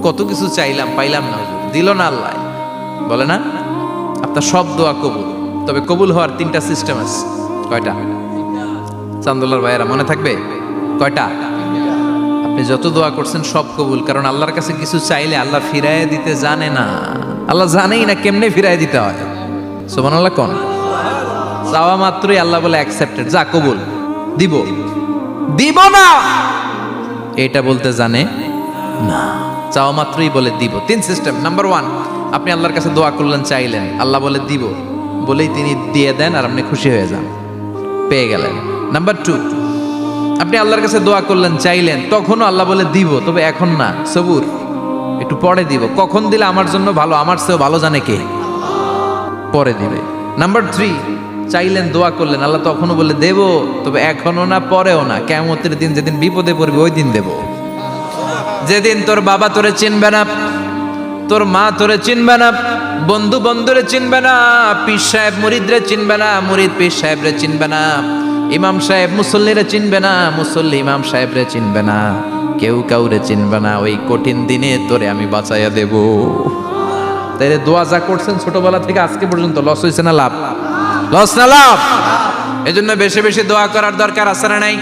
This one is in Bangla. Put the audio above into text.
কত কিছু চাইলাম, পাইলাম না, দিল না আল্লাহ। বলে না আপনার সব দোয়া কবুল, তবে কবুল হওয়ার 3টা সিস্টেম আছে। কয়টা? চান্দুল্লার ভাইয়েরা মনে থাকবে কয়টা? আপনি যত দোয়া করছেন সব কবুল, কারণ আল্লাহর কাছে কিছু চাইলে আল্লাহ ফিরাইয়া দিতে জানে না। আল্লাহ জানেই না কেমনে ফিরাইয়া দিতে হয়। সুবহানাল্লাহ কোন? চাওয়া মাত্রই আল্লাহ বলে অ্যাকসেপ্টেড, যা কবুল, দিব দিব না এটা বলতে জানে না, চাওয়া মাত্রই বলে দিব। 3 সিস্টেম। নাম্বার 1, আপনি আল্লাহর কাছে দোয়া করলেন, চাইলেন, আল্লাহ বলে দিব, বলেই তিনি দিয়ে দেন আর আপনি খুশি হয়ে যান, পেয়ে গেলেন। নাম্বার 2, আপনি আল্লাহর কাছে দোয়া করলেন, চাইলেন, তখনও আল্লাহ বলে দিব, তবে এখন না, সবুর, একটু পরে দিব। কখন দিলে আমার জন্য ভালো, আমার চেয়েও ভালো জানে কে, পরে দিবে। নাম্বার 3, চাইলেন, দোয়া করলেন, আল্লাহ তখনও বলে দেব, তবে এখনো না, পরেও না, কিয়ামতের দিন যেদিন বিপদে পড়বে ওই দিন দেব। যেদিন তোর বাবা তোরে চিনবে না, তোর মা তোরে চিনবে না, বন্ধু বন্ধুরে চিনবে না, পীর সাহেব মুরিদরে চিনবে না, মুরিদ পীর সাহেবরে চিনবে না, ইমাম সাহেব মুসল্লিরে চিনবে না, মুসল্লি ইমাম সাহেবরে চিনবে না, কেউ কাউরে চিনবে না। ওই কঠিন দিনে তোরে আমি বাঁচাইয়া দেব। তাই দোয়া যা করছেন ছোটবেলা থেকে আজকে পর্যন্ত, লস হয়েছে না লাভ? লস না লাভ? এজন্য বেশি বেশি দোয়া করার দরকার আছে না নাই?